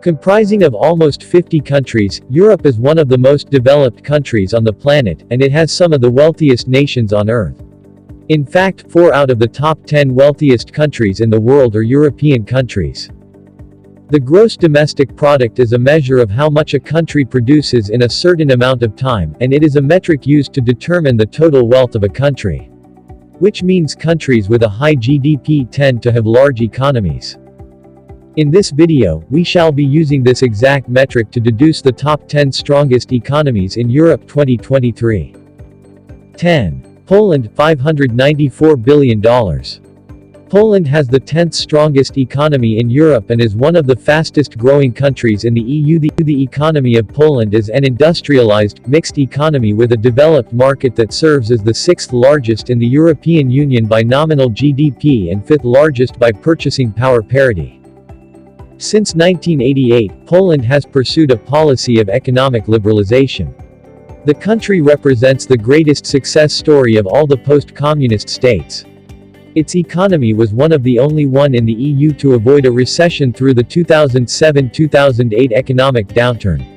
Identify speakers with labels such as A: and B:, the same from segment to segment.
A: Comprising of almost 50 countries, Europe is one of the most developed countries on the planet, and it has some of the wealthiest nations on Earth. In fact, 4 out of the top 10 wealthiest countries in the world are European countries. The gross domestic product is a measure of how much a country produces in a certain amount of time, and it is a metric used to determine the total wealth of a country. Which means countries with a high GDP tend to have large economies. In this video, we shall be using this exact metric to deduce the top 10 strongest economies in Europe 2023. 10. Poland, $594 billion. Poland has the 10th strongest economy in Europe and is one of the fastest growing countries in the EU. The economy of Poland is an industrialized, mixed economy with a developed market that serves as the 6th largest in the European Union by nominal GDP and 5th largest by purchasing power parity. Since 1988, Poland has pursued a policy of economic liberalization. The country represents the greatest success story of all the post-communist states. Its economy was one of the only one in the EU to avoid a recession through the 2007-2008 economic downturn.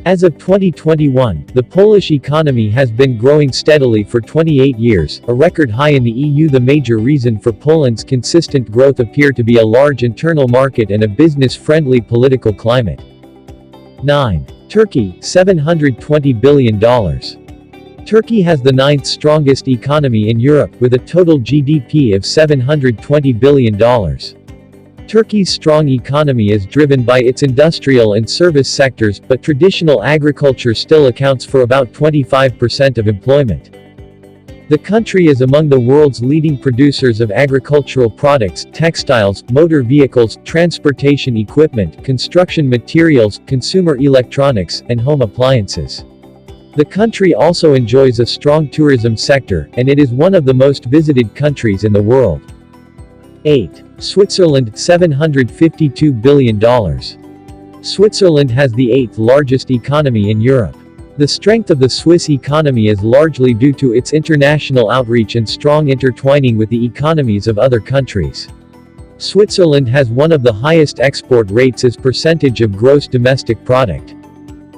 A: As of 2021, the Polish economy has been growing steadily for 28 years, a record high in the EU. The major reason for Poland's consistent growth appear to be a large internal market and a business-friendly political climate. 9. Turkey, $720 billion. Turkey has the 9th strongest economy in Europe, with a total GDP of $720 billion. Turkey's strong economy is driven by its industrial and service sectors, but traditional agriculture still accounts for about 25% of employment. The country is among the world's leading producers of agricultural products, textiles, motor vehicles, transportation equipment, construction materials, consumer electronics, and home appliances. The country also enjoys a strong tourism sector, and it is one of the most visited countries in the world. 8. Switzerland, $752 billion. Switzerland has the 8th largest economy in Europe. The strength of the Swiss economy is largely due to its international outreach and strong intertwining with the economies of other countries. Switzerland has one of the highest export rates as percentage of gross domestic product.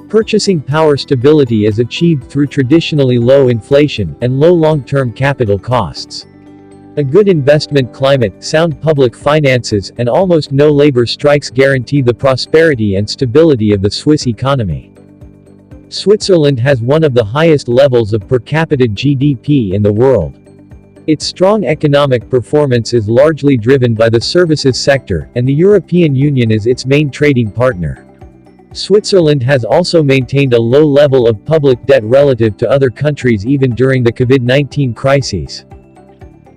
A: Purchasing power stability is achieved through traditionally low inflation and low long-term capital costs. A good investment climate, sound public finances, and almost no labor strikes guarantee the prosperity and stability of the Swiss economy. Switzerland has one of the highest levels of per capita GDP in the world. Its strong economic performance is largely driven by the services sector, and the European Union is its main trading partner. Switzerland has also maintained a low level of public debt relative to other countries even during the COVID-19 crises.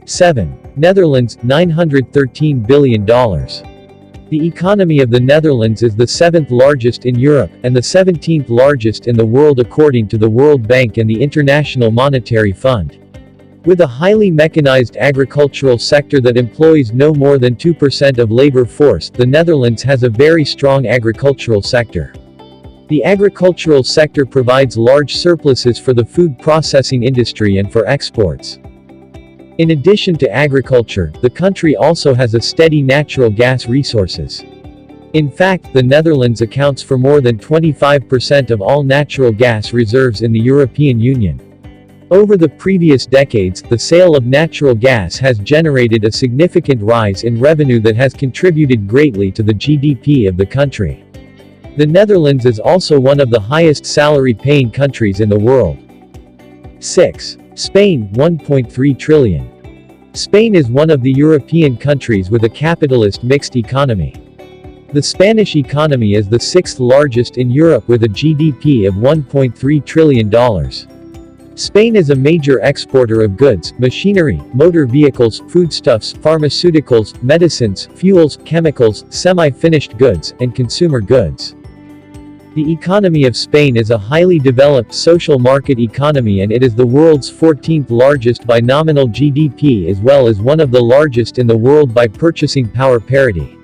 A: 7. Netherlands, $913 billion. The economy of the Netherlands is the 7th largest in Europe, and the 17th largest in the world according to the World Bank and the International Monetary Fund. With a highly mechanized agricultural sector that employs no more than 2% of labor force, the Netherlands has a very strong agricultural sector. The agricultural sector provides large surpluses for the food processing industry and for exports. In addition to agriculture, the country also has a steady natural gas resources. In fact, the Netherlands accounts for more than 25% of all natural gas reserves in the European Union. Over the previous decades, the sale of natural gas has generated a significant rise in revenue that has contributed greatly to the GDP of the country. The Netherlands is also one of the highest salary-paying countries in the world. 6. Spain, $1.3 trillion. Spain is one of the European countries with a capitalist mixed economy. The Spanish economy is the 6th largest in Europe with a GDP of $1.3 trillion. Spain is a major exporter of goods, machinery, motor vehicles, foodstuffs, pharmaceuticals, medicines, fuels, chemicals, semi-finished goods, and consumer goods. The economy of Spain is a highly developed social market economy, and it is the world's 14th largest by nominal GDP as well as one of the largest in the world by purchasing power parity.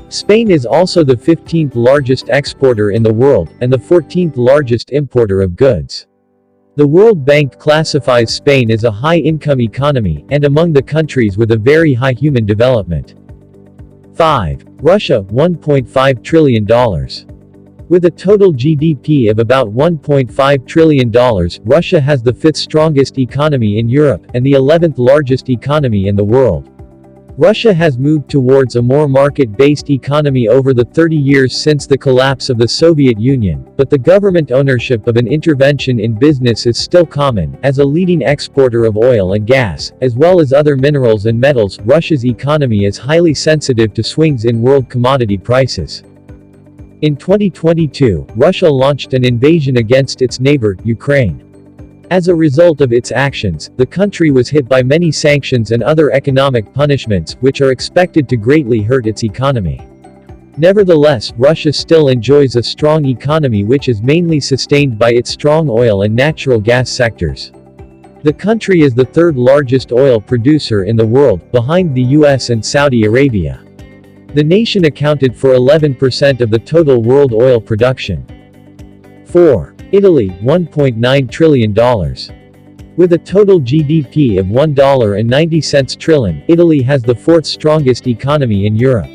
A: Spain is also the 15th largest exporter in the world, and the 14th largest importer of goods. The World Bank classifies Spain as a high-income economy, and among the countries with a very high human development. 5. Russia, $1.5 trillion. With a total GDP of about $1.5 trillion, Russia has the 5th strongest economy in Europe, and the 11th largest economy in the world. Russia has moved towards a more market-based economy over the 30 years since the collapse of the Soviet Union, but the government ownership of an intervention in business is still common. As a leading exporter of oil and gas, as well as other minerals and metals, Russia's economy is highly sensitive to swings in world commodity prices. In 2022, Russia launched an invasion against its neighbor, Ukraine. As a result of its actions, the country was hit by many sanctions and other economic punishments, which are expected to greatly hurt its economy. Nevertheless, Russia still enjoys a strong economy which is mainly sustained by its strong oil and natural gas sectors. The country is the third largest oil producer in the world, behind the US and Saudi Arabia. The nation accounted for 11% of the total world oil production. 4. Italy, $1.9 trillion. With a total GDP of $1.90 trillion, Italy has the 4th strongest economy in Europe.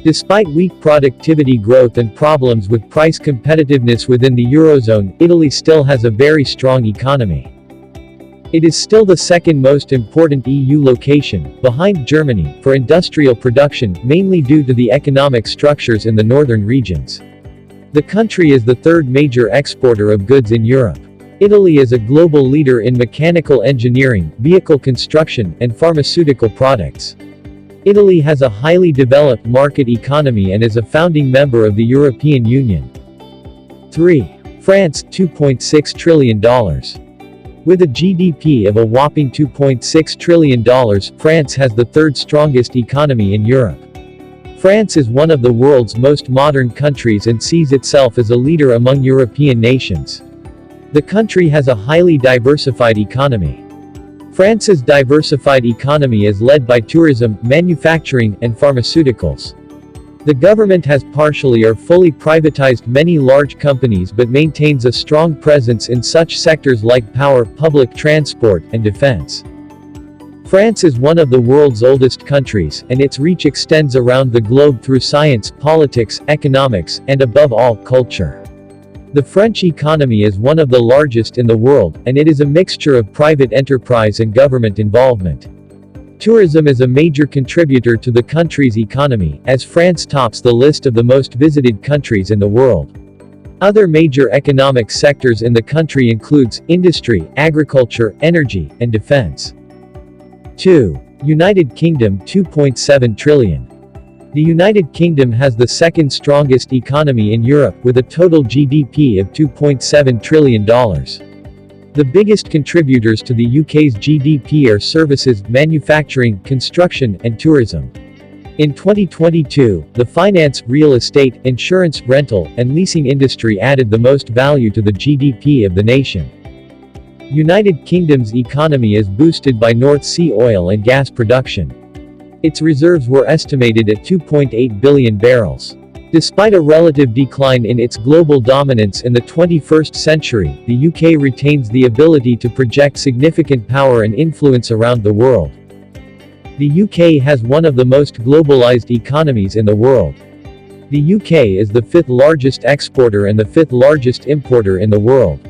A: Despite weak productivity growth and problems with price competitiveness within the Eurozone, Italy still has a very strong economy. It is still the second most important EU location, behind Germany, for industrial production, mainly due to the economic structures in the northern regions. The country is the third major exporter of goods in Europe. Italy is a global leader in mechanical engineering, vehicle construction, and pharmaceutical products. Italy has a highly developed market economy and is a founding member of the European Union. 3. France, $2.6 trillion. With a GDP of a whopping $2.6 trillion, France has the third strongest economy in Europe. France is one of the world's most modern countries and sees itself as a leader among European nations. The country has a highly diversified economy. France's diversified economy is led by tourism, manufacturing, and pharmaceuticals. The government has partially or fully privatized many large companies but maintains a strong presence in such sectors like power, public transport, and defense. France is one of the world's oldest countries, and its reach extends around the globe through science, politics, economics, and above all, culture. The French economy is one of the largest in the world, and it is a mixture of private enterprise and government involvement. Tourism is a major contributor to the country's economy, as France tops the list of the most visited countries in the world. Other major economic sectors in the country includes industry, agriculture, energy, and defense. 2. United Kingdom, $2.7 trillion. The United Kingdom has the second strongest economy in Europe, with a total GDP of $2.7 trillion. The biggest contributors to the UK's GDP are services, manufacturing, construction, and tourism. In 2022, the finance, real estate, insurance, rental, and leasing industry added the most value to the GDP of the nation. United Kingdom's economy is boosted by North Sea oil and gas production. Its reserves were estimated at 2.8 billion barrels. Despite a relative decline in its global dominance in the 21st century, the UK retains the ability to project significant power and influence around the world. The UK has one of the most globalized economies in the world. The UK is the 5th largest exporter and the 5th largest importer in the world.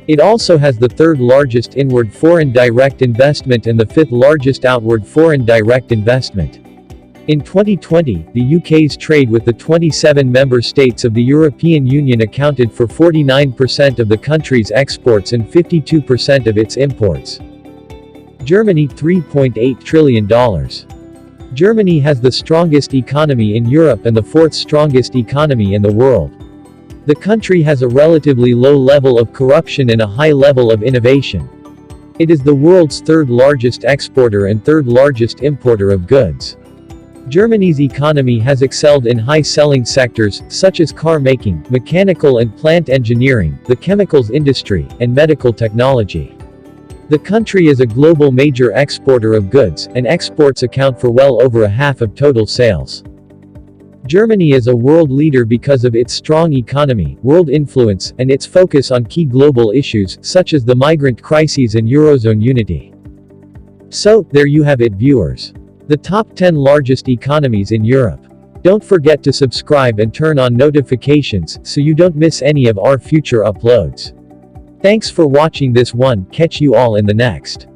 A: It also has the 3rd largest inward foreign direct investment and the 5th largest outward foreign direct investment. In 2020, the UK's trade with the 27 member states of the European Union accounted for 49% of the country's exports and 52% of its imports. Germany, $3.8 trillion. Germany has the strongest economy in Europe and the 4th strongest economy in the world. The country has a relatively low level of corruption and a high level of innovation. It is the world's 3rd largest exporter and 3rd largest importer of goods. Germany's economy has excelled in high-selling sectors, such as car making, mechanical and plant engineering, the chemicals industry, and medical technology. The country is a global major exporter of goods, and exports account for well over a half of total sales. Germany is a world leader because of its strong economy, world influence, and its focus on key global issues, such as the migrant crises and Eurozone unity. So, there you have it, viewers. The top 10 largest economies in Europe. Don't forget to subscribe and turn on notifications so you don't miss any of our future uploads. Thanks for watching this one, catch you all in the next.